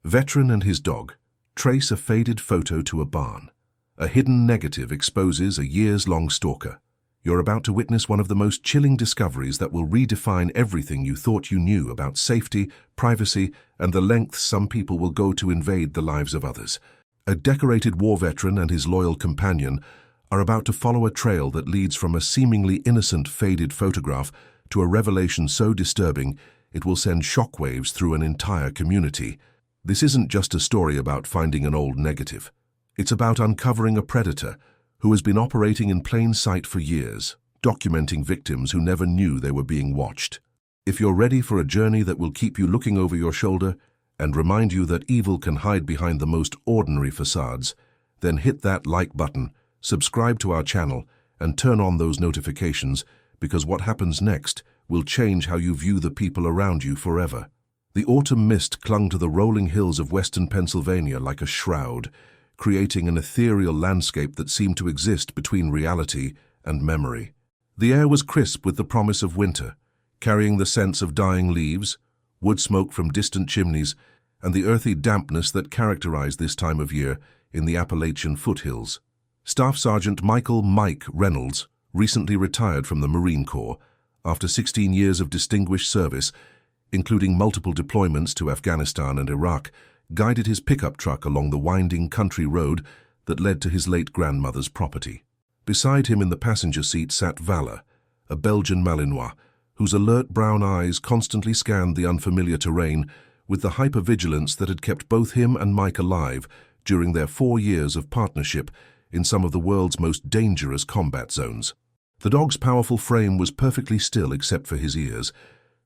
Veteran and his dog trace a faded photo to a barn. A hidden negative exposes a years-long stalker. You're about to witness one of the most chilling discoveries that will redefine everything you thought you knew about safety, privacy, and the lengths some people will go to invade the lives of others. A decorated war veteran and his loyal companion are about to follow a trail that leads from a seemingly innocent faded photograph to a revelation so disturbing it will send shockwaves through an entire community. This isn't just a story about finding an old negative. It's about uncovering a predator who has been operating in plain sight for years, documenting victims who never knew they were being watched. If you're ready for a journey that will keep you looking over your shoulder and remind you that evil can hide behind the most ordinary facades, then hit that like button, subscribe to our channel, and turn on those notifications, because what happens next will change how you view the people around you forever. The autumn mist clung to the rolling hills of western Pennsylvania like a shroud, creating an ethereal landscape that seemed to exist between reality and memory. The air was crisp with the promise of winter, carrying the sense of dying leaves, wood smoke from distant chimneys, and the earthy dampness that characterized this time of year in the Appalachian foothills. Staff Sergeant Michael "Mike" Reynolds recently retired from the Marine Corps after 16 years of distinguished service, including multiple deployments to Afghanistan and Iraq, guided his pickup truck along the winding country road that led to his late grandmother's property. Beside him in the passenger seat sat Vala, a Belgian Malinois, whose alert brown eyes constantly scanned the unfamiliar terrain with the hypervigilance that had kept both him and Mike alive during their 4 years of partnership in some of the world's most dangerous combat zones. The dog's powerful frame was perfectly still except for his ears,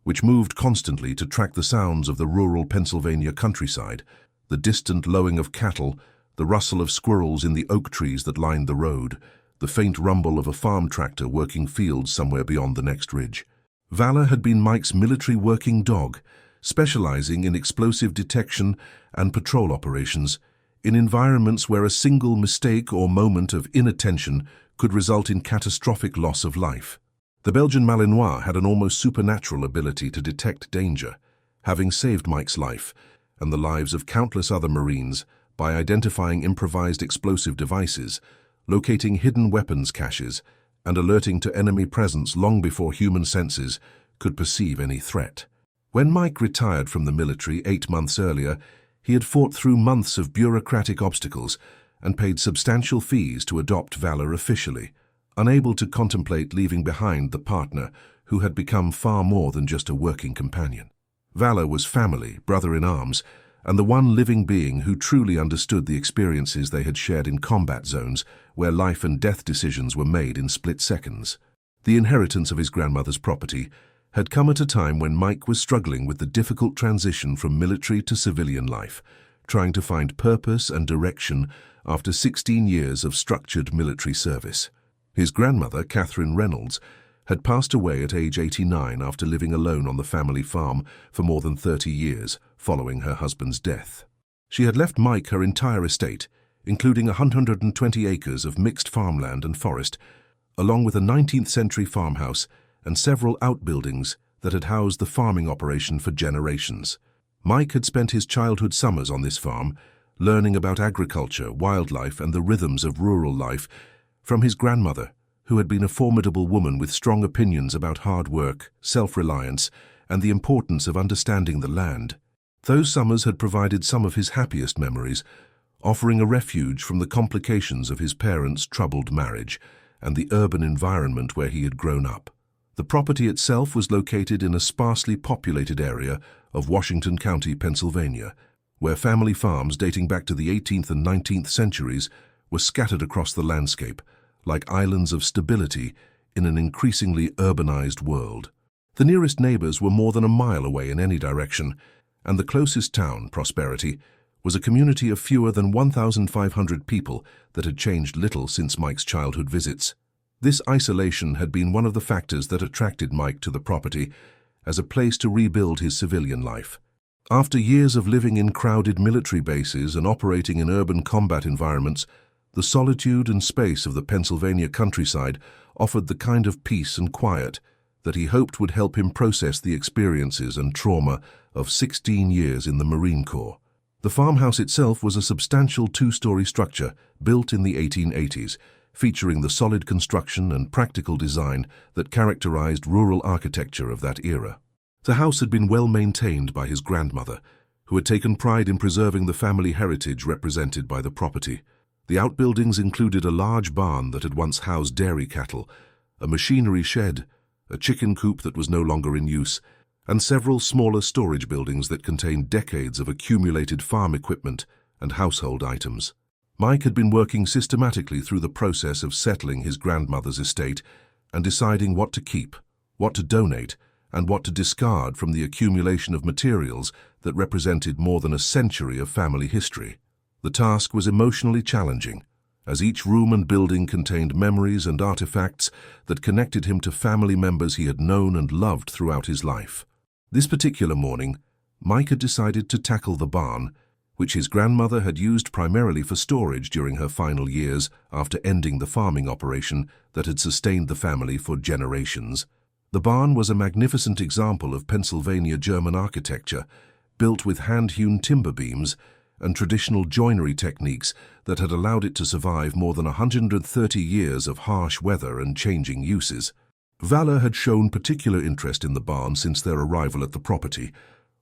which moved constantly to track the sounds of the rural Pennsylvania countryside, the distant lowing of cattle, the rustle of squirrels in the oak trees that lined the road, the faint rumble of a farm tractor working fields somewhere beyond the next ridge. Vala had been Mike's military working dog, specializing in explosive detection and patrol operations, in environments where a single mistake or moment of inattention could result in catastrophic loss of life. The Belgian Malinois had an almost supernatural ability to detect danger, having saved Mike's life and the lives of countless other Marines by identifying improvised explosive devices, locating hidden weapons caches, and alerting to enemy presence long before human senses could perceive any threat. When Mike retired from the military 8 months earlier, he had fought through months of bureaucratic obstacles and paid substantial fees to adopt Vala officially, unable to contemplate leaving behind the partner who had become far more than just a working companion. Vala was family, brother-in-arms, and the one living being who truly understood the experiences they had shared in combat zones where life and death decisions were made in split seconds. The inheritance of his grandmother's property had come at a time when Mike was struggling with the difficult transition from military to civilian life, trying to find purpose and direction after 16 years of structured military service. His grandmother, Catherine Reynolds, had passed away at age 89 after living alone on the family farm for more than 30 years following her husband's death. She had left Mike her entire estate, including 120 acres of mixed farmland and forest, along with a 19th-century farmhouse and several outbuildings that had housed the farming operation for generations. Mike had spent his childhood summers on this farm, learning about agriculture, wildlife, and the rhythms of rural life from his grandmother, who had been a formidable woman with strong opinions about hard work, self-reliance, and the importance of understanding the land. Those summers had provided some of his happiest memories, offering a refuge from the complications of his parents' troubled marriage and the urban environment where he had grown up. The property itself was located in a sparsely populated area of Washington County, Pennsylvania, where family farms dating back to the 18th and 19th centuries were scattered across the landscape, like islands of stability in an increasingly urbanized world. The nearest neighbors were more than a mile away in any direction, and the closest town, Prosperity, was a community of fewer than 1,500 people that had changed little since Mike's childhood visits. This isolation had been one of the factors that attracted Mike to the property as a place to rebuild his civilian life. After years of living in crowded military bases and operating in urban combat environments, the solitude and space of the Pennsylvania countryside offered the kind of peace and quiet that he hoped would help him process the experiences and trauma of 16 years in the Marine Corps. The farmhouse itself was a substantial two-story structure built in the 1880s, featuring the solid construction and practical design that characterized rural architecture of that era. The house had been well maintained by his grandmother, who had taken pride in preserving the family heritage represented by the property. The outbuildings included a large barn that had once housed dairy cattle, a machinery shed, a chicken coop that was no longer in use, and several smaller storage buildings that contained decades of accumulated farm equipment and household items. Mike had been working systematically through the process of settling his grandmother's estate and deciding what to keep, what to donate, and what to discard from the accumulation of materials that represented more than a century of family history. The task was emotionally challenging, as each room and building contained memories and artifacts that connected him to family members he had known and loved throughout his life. This particular morning, Mike had decided to tackle the barn, which his grandmother had used primarily for storage during her final years after ending the farming operation that had sustained the family for generations. The barn was a magnificent example of Pennsylvania German architecture, built with hand-hewn timber beams and traditional joinery techniques that had allowed it to survive more than 130 years of harsh weather and changing uses. Valor had shown particular interest in the barn since their arrival at the property,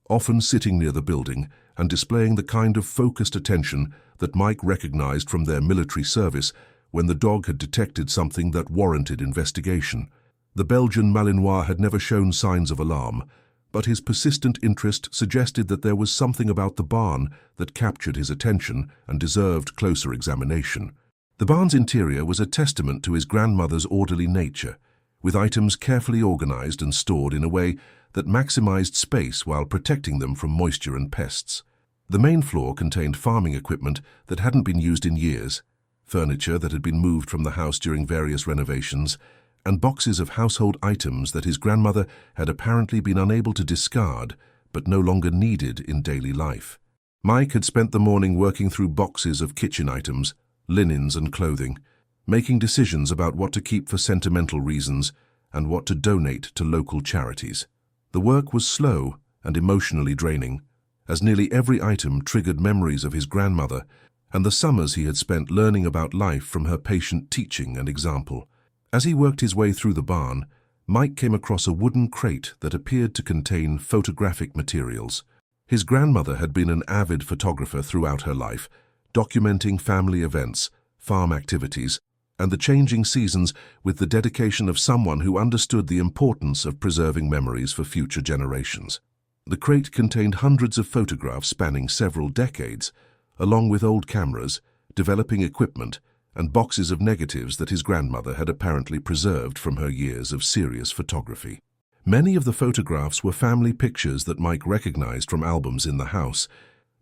often sitting near the building and displaying the kind of focused attention that Mike recognized from their military service when the dog had detected something that warranted investigation. The Belgian Malinois had never shown signs of alarm, but his persistent interest suggested that there was something about the barn that captured his attention and deserved closer examination. The barn's interior was a testament to his grandmother's orderly nature, with items carefully organized and stored in a way that maximized space while protecting them from moisture and pests. The main floor contained farming equipment that hadn't been used in years, furniture that had been moved from the house during various renovations, and boxes of household items that his grandmother had apparently been unable to discard but no longer needed in daily life. Mike had spent the morning working through boxes of kitchen items, linens and clothing, making decisions about what to keep for sentimental reasons and what to donate to local charities. The work was slow and emotionally draining, as nearly every item triggered memories of his grandmother and the summers he had spent learning about life from her patient teaching and example. As he worked his way through the barn, Mike came across a wooden crate that appeared to contain photographic materials. His grandmother had been an avid photographer throughout her life, documenting family events, farm activities, and the changing seasons with the dedication of someone who understood the importance of preserving memories for future generations. The crate contained hundreds of photographs spanning several decades, along with old cameras, developing equipment, and boxes of negatives that his grandmother had apparently preserved from her years of serious photography. Many of the photographs were family pictures that Mike recognized from albums in the house,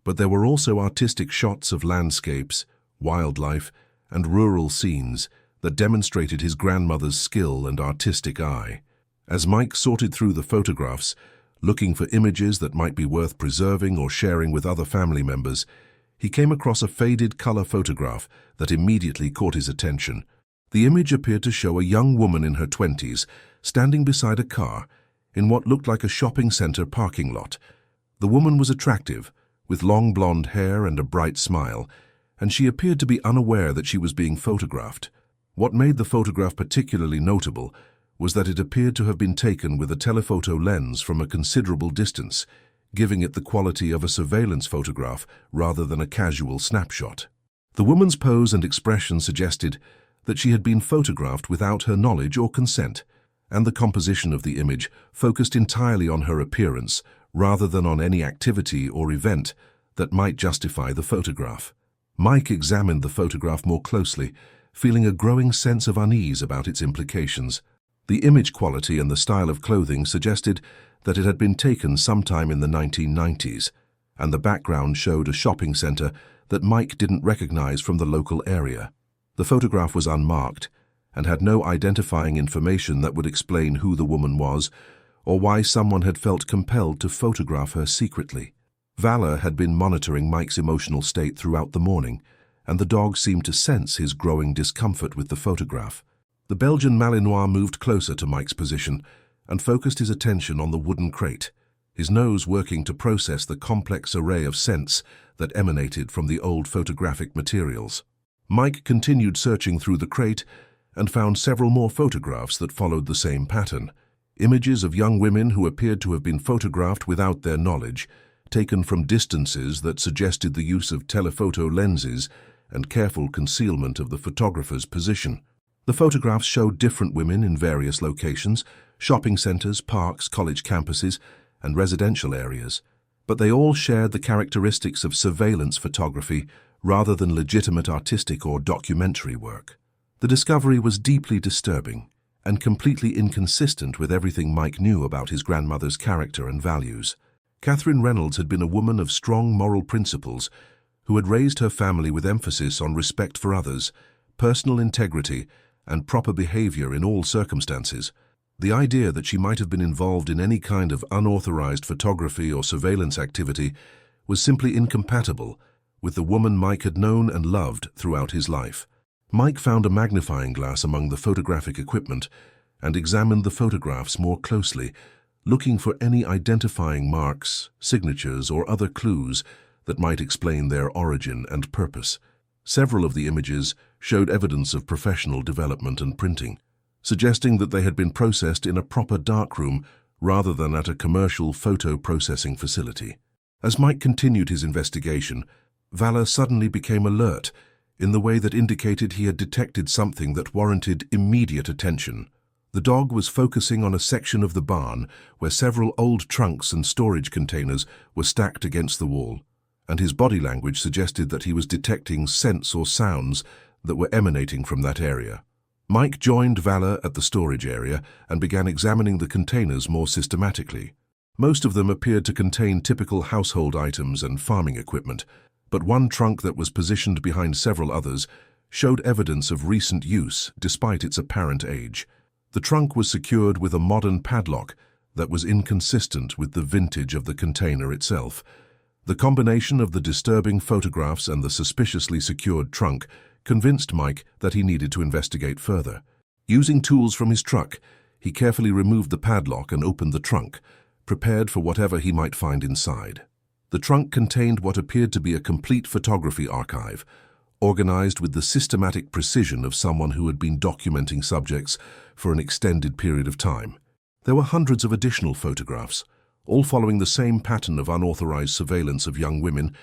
but there were also artistic shots of landscapes, wildlife, and rural scenes that demonstrated his grandmother's skill and artistic eye. As Mike sorted through the photographs, looking for images that might be worth preserving or sharing with other family members, he came across a faded color photograph that immediately caught his attention. The image appeared to show a young woman in her 20s standing beside a car in what looked like a shopping center parking lot. The woman was attractive, with long blonde hair and a bright smile, and she appeared to be unaware that she was being photographed. What made the photograph particularly notable was that it appeared to have been taken with a telephoto lens from a considerable distance, giving it the quality of a surveillance photograph rather than a casual snapshot. The woman's pose and expression suggested that she had been photographed without her knowledge or consent, and the composition of the image focused entirely on her appearance rather than on any activity or event that might justify the photograph. Mike examined the photograph more closely, feeling a growing sense of unease about its implications. The image quality and the style of clothing suggested that it had been taken sometime in the 1990s, and the background showed a shopping center that Mike didn't recognize from the local area. The photograph was unmarked and had no identifying information that would explain who the woman was or why someone had felt compelled to photograph her secretly. Valor had been monitoring Mike's emotional state throughout the morning, and the dog seemed to sense his growing discomfort with the photograph. The Belgian Malinois moved closer to Mike's position and focused his attention on the wooden crate, his nose working to process the complex array of scents that emanated from the old photographic materials. Mike continued searching through the crate and found several more photographs that followed the same pattern. Images of young women who appeared to have been photographed without their knowledge, taken from distances that suggested the use of telephoto lenses and careful concealment of the photographer's position. The photographs showed different women in various locations, shopping centers, parks, college campuses, and residential areas, but they all shared the characteristics of surveillance photography rather than legitimate artistic or documentary work. The discovery was deeply disturbing and completely inconsistent with everything Mike knew about his grandmother's character and values. Catherine Reynolds had been a woman of strong moral principles who had raised her family with emphasis on respect for others, personal integrity, and proper behavior in all circumstances. The idea that she might have been involved in any kind of unauthorized photography or surveillance activity was simply incompatible with the woman Mike had known and loved throughout his life. Mike found a magnifying glass among the photographic equipment and examined the photographs more closely, looking for any identifying marks, signatures, or other clues that might explain their origin and purpose. Several of the images showed evidence of professional development and printing, suggesting that they had been processed in a proper darkroom rather than at a commercial photo processing facility. As Mike continued his investigation, Valor suddenly became alert in the way that indicated he had detected something that warranted immediate attention. The dog was focusing on a section of the barn where several old trunks and storage containers were stacked against the wall, and his body language suggested that he was detecting scents or sounds that were emanating from that area. Mike joined Valor at the storage area and began examining the containers more systematically. Most of them appeared to contain typical household items and farming equipment, but one trunk that was positioned behind several others showed evidence of recent use despite its apparent age. The trunk was secured with a modern padlock that was inconsistent with the vintage of the container itself. The combination of the disturbing photographs and the suspiciously secured trunk convinced Mike that he needed to investigate further. Using tools from his truck, he carefully removed the padlock and opened the trunk, prepared for whatever he might find inside. The trunk contained what appeared to be a complete photography archive, organized with the systematic precision of someone who had been documenting subjects for an extended period of time. There were hundreds of additional photographs, all following the same pattern of unauthorized surveillance of young women,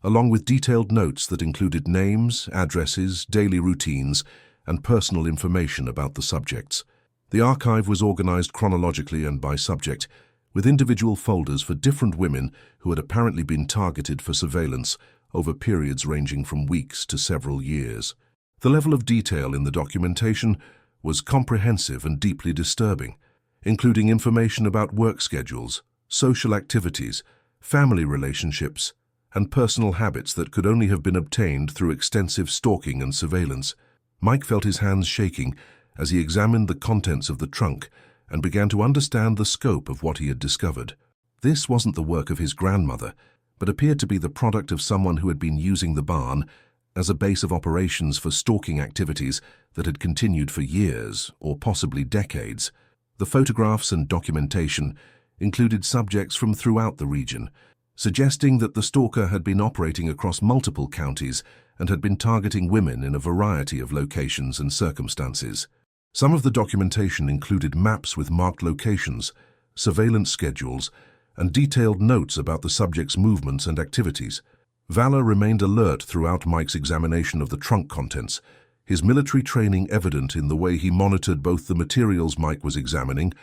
along with detailed notes that included names, addresses, daily routines, and personal information about the subjects. The archive was organized chronologically and by subject, with individual folders for different women who had apparently been targeted for surveillance over periods ranging from weeks to several years. The level of detail in the documentation was comprehensive and deeply disturbing, including information about work schedules, social activities, family relationships, and personal habits that could only have been obtained through extensive stalking and surveillance. Mike felt his hands shaking as he examined the contents of the trunk and began to understand the scope of what he had discovered. This wasn't the work of his grandmother, but appeared to be the product of someone who had been using the barn as a base of operations for stalking activities that had continued for years or possibly decades. The photographs and documentation included subjects from throughout the region, suggesting that the stalker had been operating across multiple counties and had been targeting women in a variety of locations and circumstances. Some of the documentation included maps with marked locations, surveillance schedules, and detailed notes about the subject's movements and activities. Valor remained alert throughout Mike's examination of the trunk contents, his military training evident in the way he monitored both the materials Mike was examining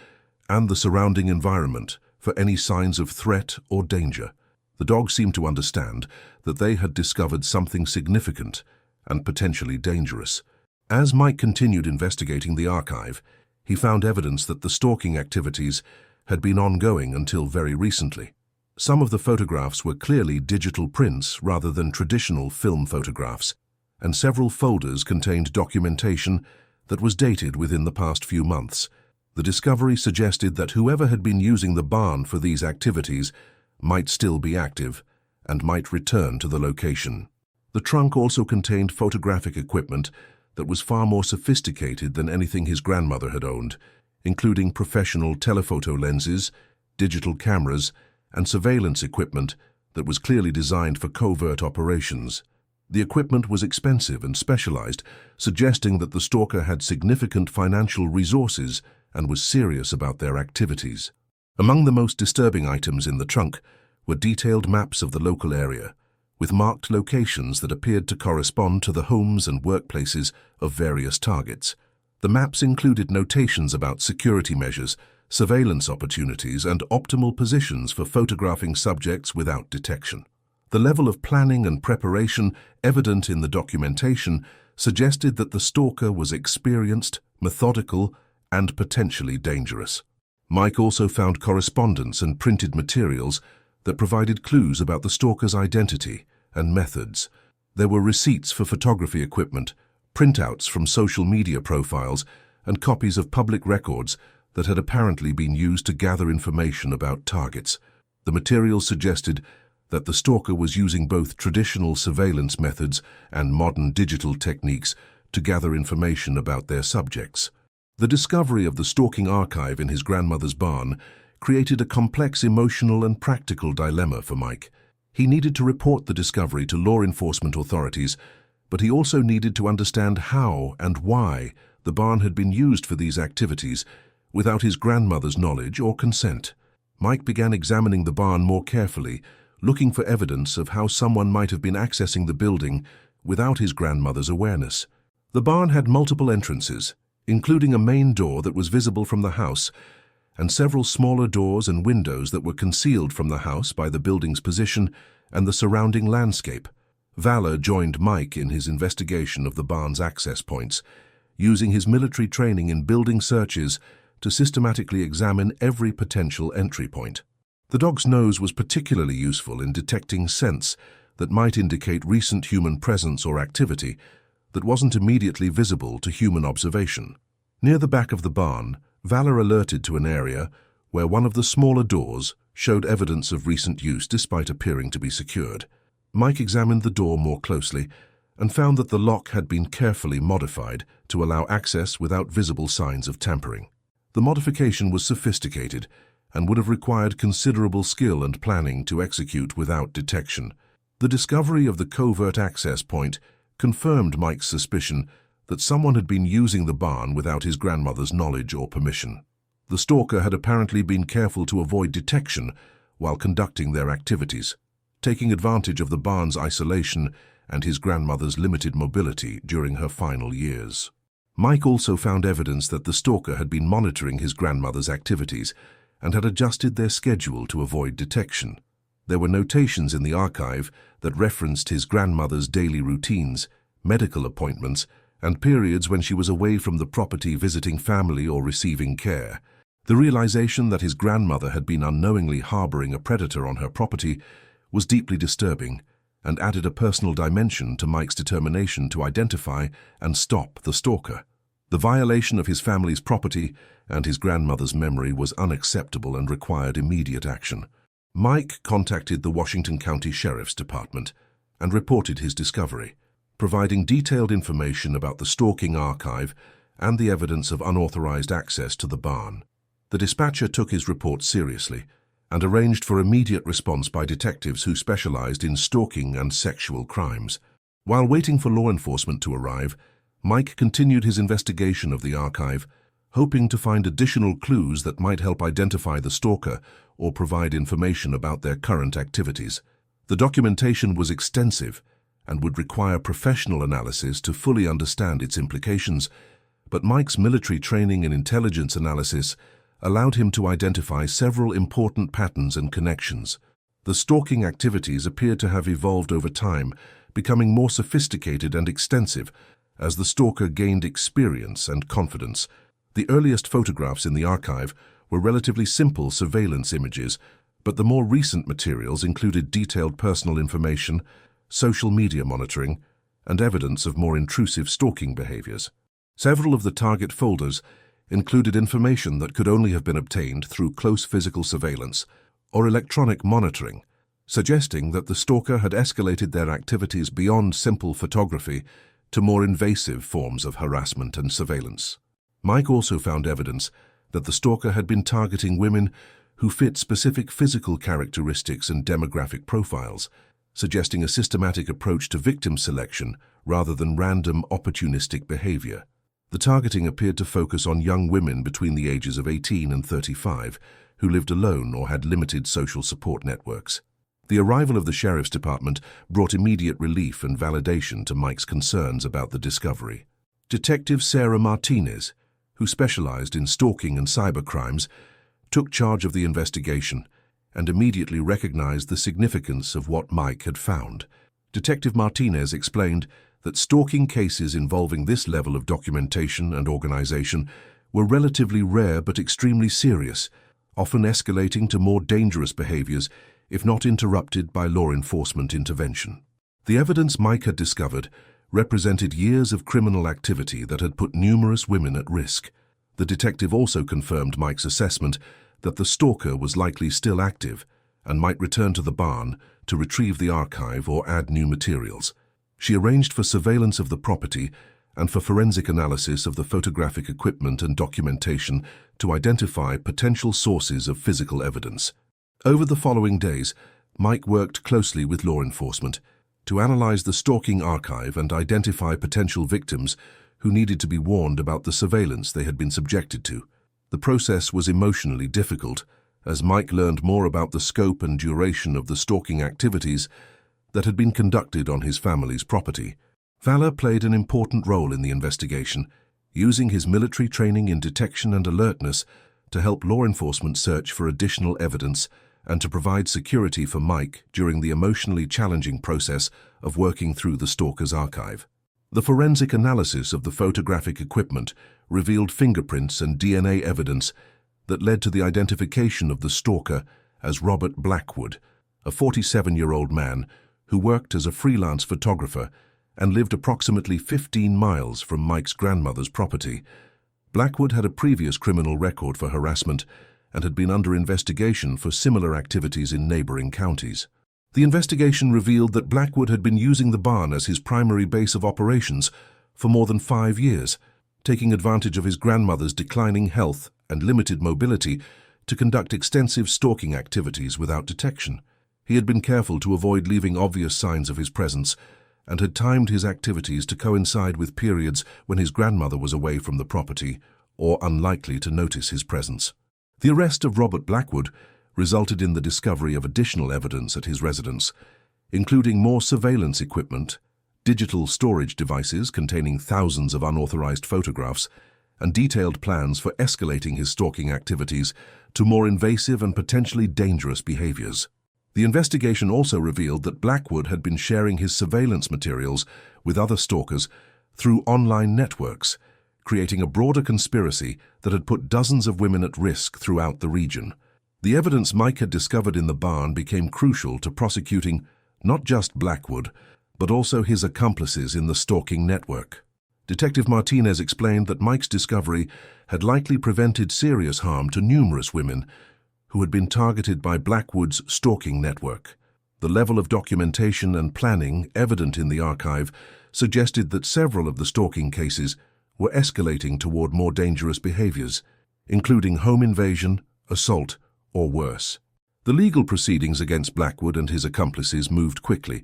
and the surrounding environment for any signs of threat or danger. The dog seemed to understand that they had discovered something significant and potentially dangerous. As Mike continued investigating the archive, he found evidence that the stalking activities had been ongoing until very recently. Some of the photographs were clearly digital prints rather than traditional film photographs, and several folders contained documentation that was dated within the past few months. The discovery suggested that whoever had been using the barn for these activities might still be active and might return to the location. The trunk also contained photographic equipment that was far more sophisticated than anything his grandmother had owned, including professional telephoto lenses, digital cameras, and surveillance equipment that was clearly designed for covert operations. The equipment was expensive and specialized, suggesting that the stalker had significant financial resources and was serious about their activities. Among the most disturbing items in the trunk were detailed maps of the local area, with marked locations that appeared to correspond to the homes and workplaces of various targets. The maps included notations about security measures, surveillance opportunities, and optimal positions for photographing subjects without detection. The level of planning and preparation evident in the documentation suggested that the stalker was experienced, methodical, and potentially dangerous. Mike also found correspondence and printed materials that provided clues about the stalker's identity and methods. There were receipts for photography equipment, printouts from social media profiles, and copies of public records that had apparently been used to gather information about targets. The materials suggested that the stalker was using both traditional surveillance methods and modern digital techniques to gather information about their subjects. The discovery of the stalking archive in his grandmother's barn created a complex emotional and practical dilemma for Mike. He needed to report the discovery to law enforcement authorities, but he also needed to understand how and why the barn had been used for these activities without his grandmother's knowledge or consent. Mike began examining the barn more carefully, looking for evidence of how someone might have been accessing the building without his grandmother's awareness. The barn had multiple entrances, including a main door that was visible from the house, and several smaller doors and windows that were concealed from the house by the building's position and the surrounding landscape. Valor joined Mike in his investigation of the barn's access points, using his military training in building searches to systematically examine every potential entry point. The dog's nose was particularly useful in detecting scents that might indicate recent human presence or activity that wasn't immediately visible to human observation. Near the back of the barn, Valor alerted to an area where one of the smaller doors showed evidence of recent use despite appearing to be secured. Mike examined the door more closely and found that the lock had been carefully modified to allow access without visible signs of tampering. The modification was sophisticated and would have required considerable skill and planning to execute without detection. The discovery of the covert access point confirmed Mike's suspicion that someone had been using the barn without his grandmother's knowledge or permission. The stalker had apparently been careful to avoid detection while conducting their activities, taking advantage of the barn's isolation and his grandmother's limited mobility during her final years. Mike also found evidence that the stalker had been monitoring his grandmother's activities and had adjusted their schedule to avoid detection. There were notations in the archive that referenced his grandmother's daily routines, medical appointments, and periods when she was away from the property visiting family or receiving care. The realization that his grandmother had been unknowingly harboring a predator on her property was deeply disturbing and added a personal dimension to Mike's determination to identify and stop the stalker. The violation of his family's property and his grandmother's memory was unacceptable and required immediate action. Mike contacted the Washington County Sheriff's Department and reported his discovery, providing detailed information about the stalking archive and the evidence of unauthorized access to the barn. The dispatcher took his report seriously and arranged for immediate response by detectives who specialized in stalking and sexual crimes. While waiting for law enforcement to arrive, Mike continued his investigation of the archive, hoping to find additional clues that might help identify the stalker or provide information about their current activities. The documentation was extensive and would require professional analysis to fully understand its implications, but Mike's military training in intelligence analysis allowed him to identify several important patterns and connections. The stalking activities appeared to have evolved over time, becoming more sophisticated and extensive as the stalker gained experience and confidence. The earliest photographs in the archive were relatively simple surveillance images, but the more recent materials included detailed personal information, social media monitoring, and evidence of more intrusive stalking behaviors. Several of the target folders included information that could only have been obtained through close physical surveillance or electronic monitoring, suggesting that the stalker had escalated their activities beyond simple photography to more invasive forms of harassment and surveillance. Mike also found evidence that the stalker had been targeting women who fit specific physical characteristics and demographic profiles, suggesting a systematic approach to victim selection rather than random opportunistic behavior. The targeting appeared to focus on young women between the ages of 18 and 35 who lived alone or had limited social support networks. The arrival of the sheriff's department brought immediate relief and validation to Mike's concerns about the discovery. Detective Sarah Martinez, who specialized in stalking and cybercrimes, took charge of the investigation and immediately recognized the significance of what Mike had found. Detective Martinez explained that stalking cases involving this level of documentation and organization were relatively rare but extremely serious, often escalating to more dangerous behaviors if not interrupted by law enforcement intervention. The evidence Mike had discovered represented years of criminal activity that had put numerous women at risk. The detective also confirmed Mike's assessment that the stalker was likely still active and might return to the barn to retrieve the archive or add new materials. She arranged for surveillance of the property and for forensic analysis of the photographic equipment and documentation to identify potential sources of physical evidence. Over the following days, Mike worked closely with law enforcement to analyze the stalking archive and identify potential victims who needed to be warned about the surveillance they had been subjected to. The process was emotionally difficult, as Mike learned more about the scope and duration of the stalking activities that had been conducted on his family's property. Valor played an important role in the investigation, using his military training in detection and alertness to help law enforcement search for additional evidence and to provide security for Mike during the emotionally challenging process of working through the stalker's archive. The forensic analysis of the photographic equipment revealed fingerprints and DNA evidence that led to the identification of the stalker as Robert Blackwood, a 47-year-old man who worked as a freelance photographer and lived approximately 15 miles from Mike's grandmother's property. Blackwood had a previous criminal record for harassment and had been under investigation for similar activities in neighboring counties. The investigation revealed that Blackwood had been using the barn as his primary base of operations for more than 5 years, taking advantage of his grandmother's declining health and limited mobility to conduct extensive stalking activities without detection. He had been careful to avoid leaving obvious signs of his presence and had timed his activities to coincide with periods when his grandmother was away from the property or unlikely to notice his presence. The arrest of Robert Blackwood resulted in the discovery of additional evidence at his residence, including more surveillance equipment, digital storage devices containing thousands of unauthorized photographs, and detailed plans for escalating his stalking activities to more invasive and potentially dangerous behaviors. The investigation also revealed that Blackwood had been sharing his surveillance materials with other stalkers through online networks, creating a broader conspiracy that had put dozens of women at risk throughout the region. The evidence Mike had discovered in the barn became crucial to prosecuting not just Blackwood, but also his accomplices in the stalking network. Detective Martinez explained that Mike's discovery had likely prevented serious harm to numerous women who had been targeted by Blackwood's stalking network. The level of documentation and planning evident in the archive suggested that several of the stalking cases were escalating toward more dangerous behaviors, including home invasion, assault, or worse. The legal proceedings against Blackwood and his accomplices moved quickly,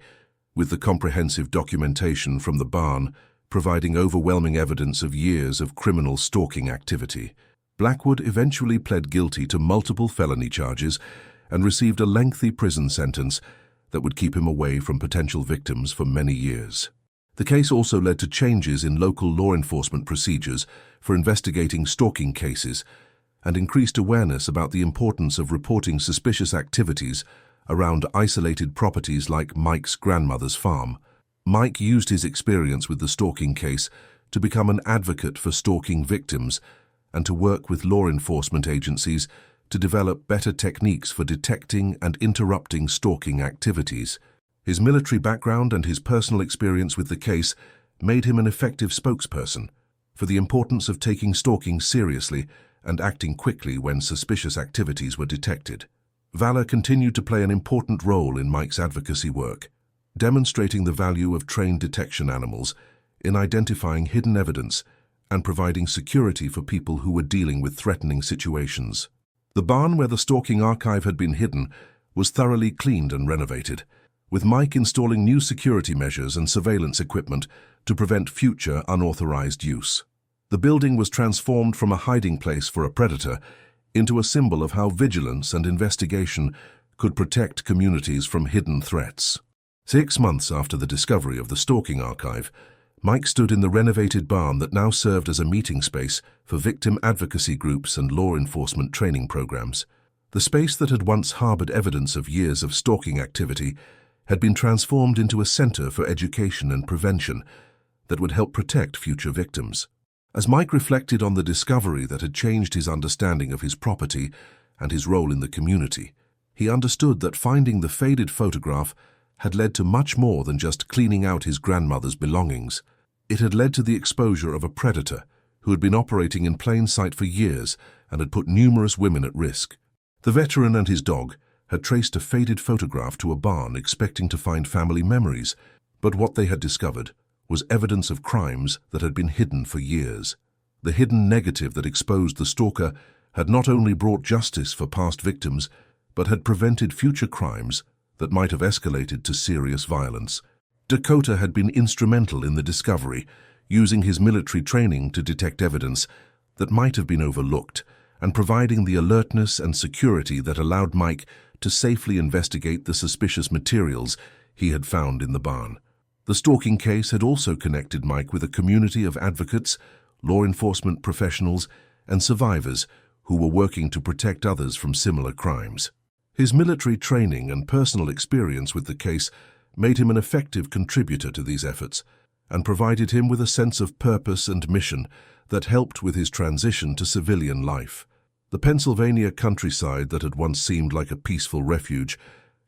with the comprehensive documentation from the barn providing overwhelming evidence of years of criminal stalking activity. Blackwood eventually pled guilty to multiple felony charges and received a lengthy prison sentence that would keep him away from potential victims for many years. The case also led to changes in local law enforcement procedures for investigating stalking cases and increased awareness about the importance of reporting suspicious activities around isolated properties like Mike's grandmother's farm. Mike used his experience with the stalking case to become an advocate for stalking victims and to work with law enforcement agencies to develop better techniques for detecting and interrupting stalking activities. His military background and his personal experience with the case made him an effective spokesperson for the importance of taking stalking seriously and acting quickly when suspicious activities were detected. Valor continued to play an important role in Mike's advocacy work, demonstrating the value of trained detection animals in identifying hidden evidence and providing security for people who were dealing with threatening situations. The barn where the stalking archive had been hidden was thoroughly cleaned and renovated, with Mike installing new security measures and surveillance equipment to prevent future unauthorized use. The building was transformed from a hiding place for a predator into a symbol of how vigilance and investigation could protect communities from hidden threats. 6 months after the discovery of the stalking archive, Mike stood in the renovated barn that now served as a meeting space for victim advocacy groups and law enforcement training programs. The space that had once harbored evidence of years of stalking activity had been transformed into a center for education and prevention that would help protect future victims. As Mike reflected on the discovery that had changed his understanding of his property and his role in the community, he understood that finding the faded photograph had led to much more than just cleaning out his grandmother's belongings. It had led to the exposure of a predator who had been operating in plain sight for years and had put numerous women at risk. The veteran and his dog had traced a faded photograph to a barn expecting to find family memories, but what they had discovered was evidence of crimes that had been hidden for years. The hidden negative that exposed the stalker had not only brought justice for past victims, but had prevented future crimes that might have escalated to serious violence. Dakota had been instrumental in the discovery, using his military training to detect evidence that might have been overlooked and providing the alertness and security that allowed Mike to safely investigate the suspicious materials he had found in the barn. The stalking case had also connected Mike with a community of advocates, law enforcement professionals, and survivors who were working to protect others from similar crimes. His military training and personal experience with the case made him an effective contributor to these efforts and provided him with a sense of purpose and mission that helped with his transition to civilian life. The Pennsylvania countryside that had once seemed like a peaceful refuge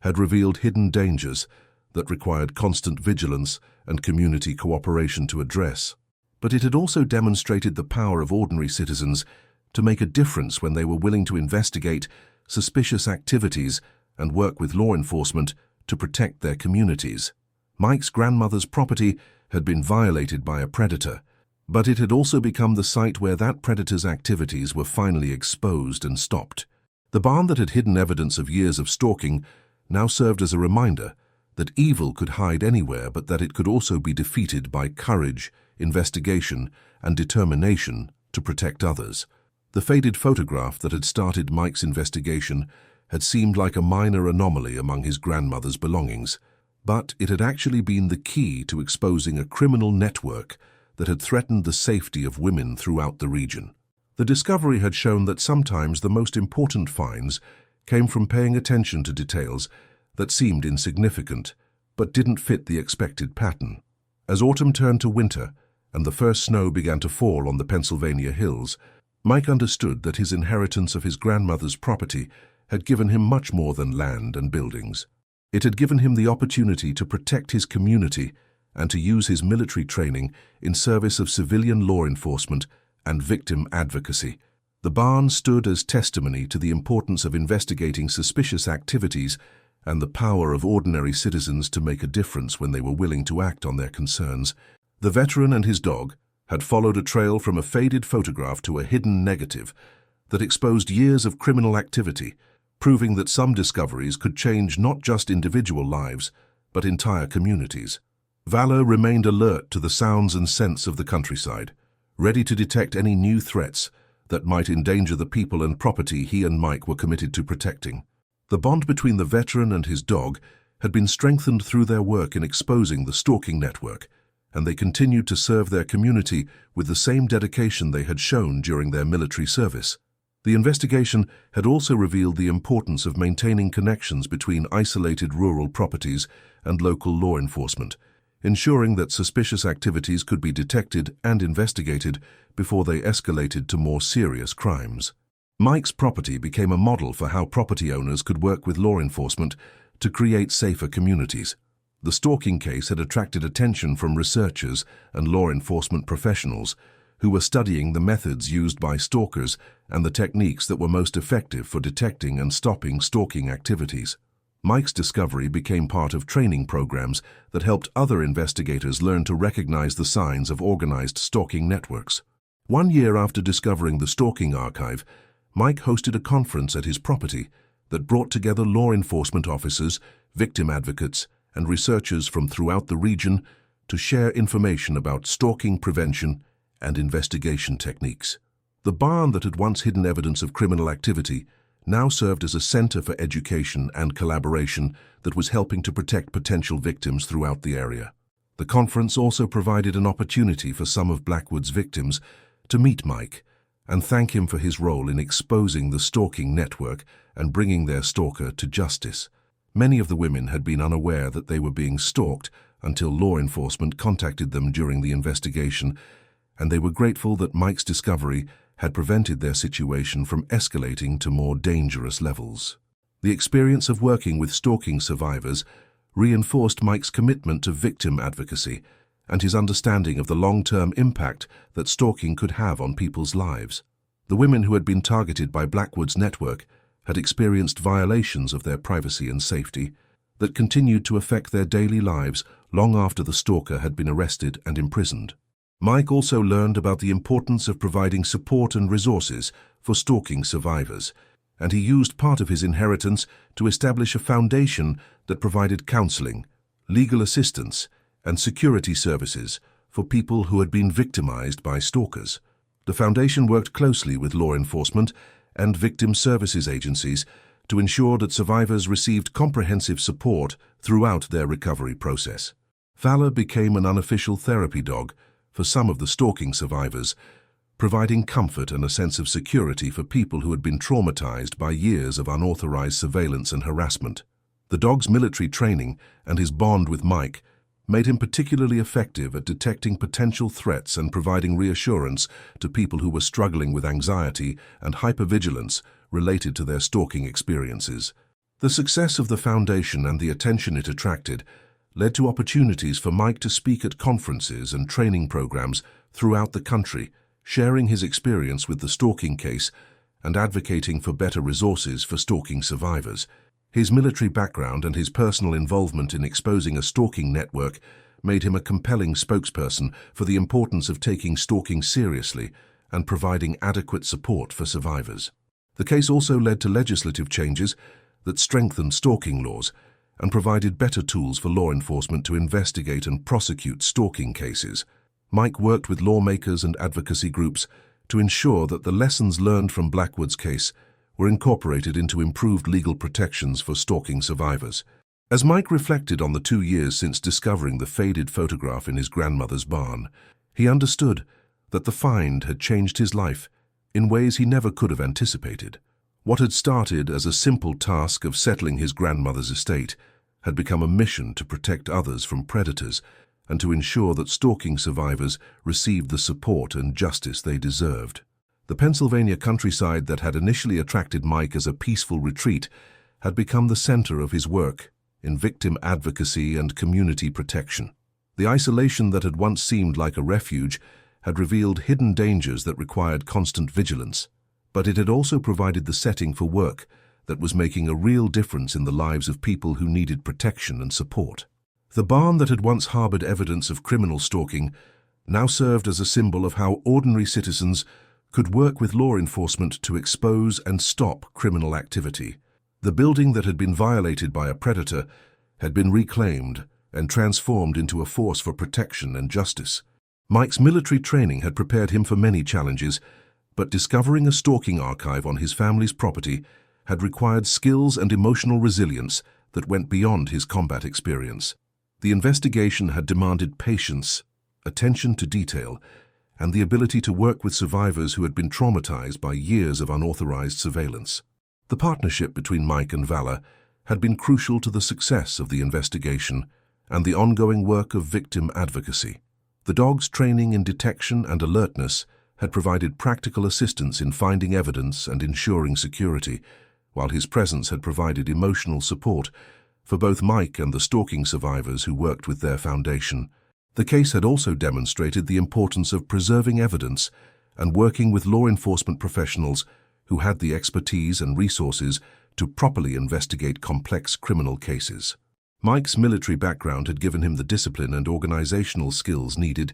had revealed hidden dangers that required constant vigilance and community cooperation to address. But it had also demonstrated the power of ordinary citizens to make a difference when they were willing to investigate suspicious activities and work with law enforcement to protect their communities. Mike's grandmother's property had been violated by a predator, but it had also become the site where that predator's activities were finally exposed and stopped. The barn that had hidden evidence of years of stalking now served as a reminder that evil could hide anywhere, but that it could also be defeated by courage, investigation, and determination to protect others. The faded photograph that had started Mike's investigation had seemed like a minor anomaly among his grandmother's belongings, but it had actually been the key to exposing a criminal network that had threatened the safety of women throughout the region. The discovery had shown that sometimes the most important finds came from paying attention to details that seemed insignificant but didn't fit the expected pattern. As autumn turned to winter and the first snow began to fall on the Pennsylvania hills, Mike understood that his inheritance of his grandmother's property had given him much more than land and buildings. It had given him the opportunity to protect his community and to use his military training in service of civilian law enforcement and victim advocacy. The barn stood as testimony to the importance of investigating suspicious activities and the power of ordinary citizens to make a difference when they were willing to act on their concerns. The veteran and his dog had followed a trail from a faded photograph to a hidden negative that exposed years of criminal activity, proving that some discoveries could change not just individual lives, but entire communities. Valor remained alert to the sounds and scents of the countryside, ready to detect any new threats that might endanger the people and property he and Mike were committed to protecting. The bond between the veteran and his dog had been strengthened through their work in exposing the stalking network, and they continued to serve their community with the same dedication they had shown during their military service. The investigation had also revealed the importance of maintaining connections between isolated rural properties and local law enforcement, ensuring that suspicious activities could be detected and investigated before they escalated to more serious crimes. Mike's property became a model for how property owners could work with law enforcement to create safer communities. The stalking case had attracted attention from researchers and law enforcement professionals who were studying the methods used by stalkers and the techniques that were most effective for detecting and stopping stalking activities. Mike's discovery became part of training programs that helped other investigators learn to recognize the signs of organized stalking networks. 1 year after discovering the stalking archive, Mike hosted a conference at his property that brought together law enforcement officers, victim advocates, and researchers from throughout the region to share information about stalking prevention and investigation techniques. The barn that had once hidden evidence of criminal activity now served as a center for education and collaboration that was helping to protect potential victims throughout the area. The conference also provided an opportunity for some of Blackwood's victims to meet Mike and thank him for his role in exposing the stalking network and bringing their stalker to justice. Many of the women had been unaware that they were being stalked until law enforcement contacted them during the investigation, and they were grateful that Mike's discovery had prevented their situation from escalating to more dangerous levels. The experience of working with stalking survivors reinforced Mike's commitment to victim advocacy and his understanding of the long-term impact that stalking could have on people's lives. The women who had been targeted by Blackwood's network had experienced violations of their privacy and safety that continued to affect their daily lives long after the stalker had been arrested and imprisoned. Mike also learned about the importance of providing support and resources for stalking survivors, and he used part of his inheritance to establish a foundation that provided counseling, legal assistance, and security services for people who had been victimized by stalkers. The foundation worked closely with law enforcement and victim services agencies to ensure that survivors received comprehensive support throughout their recovery process. Valor became an unofficial therapy dog for some of the stalking survivors, providing comfort and a sense of security for people who had been traumatized by years of unauthorized surveillance and harassment. The dog's military training and his bond with Mike made him particularly effective at detecting potential threats and providing reassurance to people who were struggling with anxiety and hypervigilance related to their stalking experiences. The success of the foundation and the attention it attracted led to opportunities for Mike to speak at conferences and training programs throughout the country, sharing his experience with the stalking case and advocating for better resources for stalking survivors. His military background and his personal involvement in exposing a stalking network made him a compelling spokesperson for the importance of taking stalking seriously and providing adequate support for survivors. The case also led to legislative changes that strengthened stalking laws and provided better tools for law enforcement to investigate and prosecute stalking cases. Mike worked with lawmakers and advocacy groups to ensure that the lessons learned from Blackwood's case were incorporated into improved legal protections for stalking survivors. As Mike reflected on the 2 years since discovering the faded photograph in his grandmother's barn, he understood that the find had changed his life in ways he never could have anticipated. What had started as a simple task of settling his grandmother's estate had become a mission to protect others from predators and to ensure that stalking survivors received the support and justice they deserved. The Pennsylvania countryside that had initially attracted Mike as a peaceful retreat had become the center of his work in victim advocacy and community protection. The isolation that had once seemed like a refuge had revealed hidden dangers that required constant vigilance, but it had also provided the setting for work that was making a real difference in the lives of people who needed protection and support. The barn that had once harbored evidence of criminal stalking now served as a symbol of how ordinary citizens could work with law enforcement to expose and stop criminal activity. The building that had been violated by a predator had been reclaimed and transformed into a force for protection and justice. Mike's military training had prepared him for many challenges, but discovering a stalking archive on his family's property had required skills and emotional resilience that went beyond his combat experience. The investigation had demanded patience, attention to detail, and the ability to work with survivors who had been traumatized by years of unauthorized surveillance. The partnership between Mike and Valor had been crucial to the success of the investigation and the ongoing work of victim advocacy. The dog's training in detection and alertness had provided practical assistance in finding evidence and ensuring security, while his presence had provided emotional support for both Mike and the stalking survivors who worked with their foundation. The case had also demonstrated the importance of preserving evidence and working with law enforcement professionals who had the expertise and resources to properly investigate complex criminal cases. Mike's military background had given him the discipline and organizational skills needed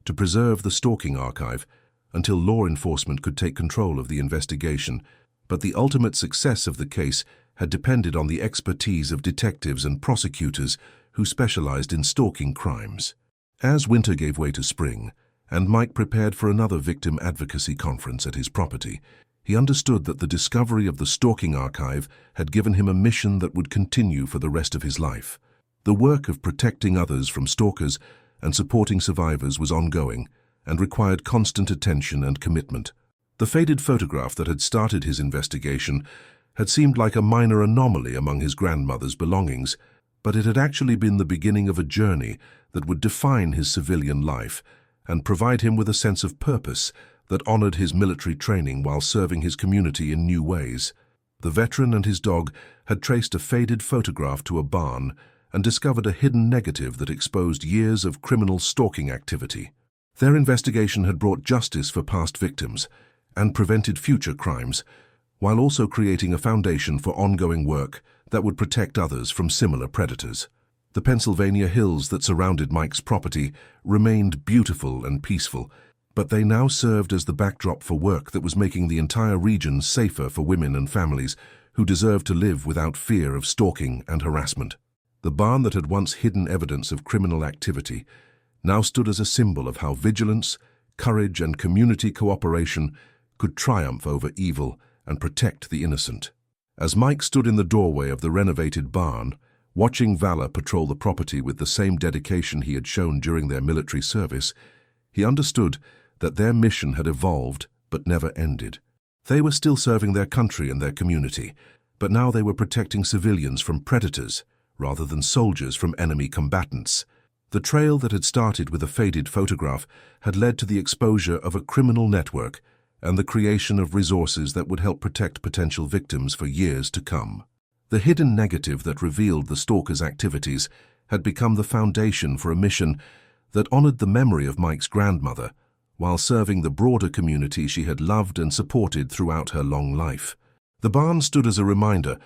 to preserve the stalking archive until law enforcement could take control of the investigation But the ultimate success of the case had depended on the expertise of detectives and prosecutors who specialized in stalking crimes. As winter gave way to spring, and Mike prepared for another victim advocacy conference at his property, he understood that the discovery of the stalking archive had given him a mission that would continue for the rest of his life. The work of protecting others from stalkers and supporting survivors was ongoing and required constant attention and commitment. The faded photograph that had started his investigation had seemed like a minor anomaly among his grandmother's belongings, but it had actually been the beginning of a journey that would define his civilian life and provide him with a sense of purpose that honored his military training while serving his community in new ways. The veteran and his dog had traced a faded photograph to a barn and discovered a hidden negative that exposed years of criminal stalking activity. Their investigation had brought justice for past victims and prevented future crimes, while also creating a foundation for ongoing work that would protect others from similar predators. The Pennsylvania hills that surrounded Mike's property remained beautiful and peaceful, but they now served as the backdrop for work that was making the entire region safer for women and families who deserved to live without fear of stalking and harassment. The barn that had once hidden evidence of criminal activity now stood as a symbol of how vigilance, courage, and community cooperation could triumph over evil and protect the innocent. As Mike stood in the doorway of the renovated barn, watching Valor patrol the property with the same dedication he had shown during their military service, he understood that their mission had evolved but never ended. They were still serving their country and their community, but now they were protecting civilians from predators rather than soldiers from enemy combatants. The trail that had started with a faded photograph had led to the exposure of a criminal network and the creation of resources that would help protect potential victims for years to come. The hidden negative that revealed the stalker's activities had become the foundation for a mission that honored the memory of Mike's grandmother while serving the broader community she had loved and supported throughout her long life. The barn stood as a reminder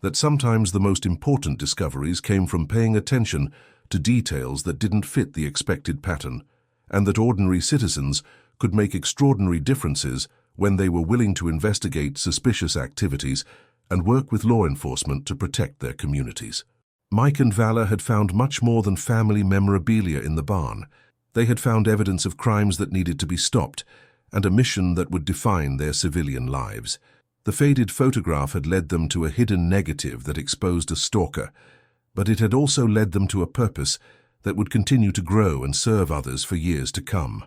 that sometimes the most important discoveries came from paying attention to details that didn't fit the expected pattern, and that ordinary citizens could make extraordinary differences when they were willing to investigate suspicious activities and work with law enforcement to protect their communities. Mike and Valor had found much more than family memorabilia in the barn. They had found evidence of crimes that needed to be stopped and a mission that would define their civilian lives. The faded photograph had led them to a hidden negative that exposed a stalker, but it had also led them to a purpose that would continue to grow and serve others for years to come.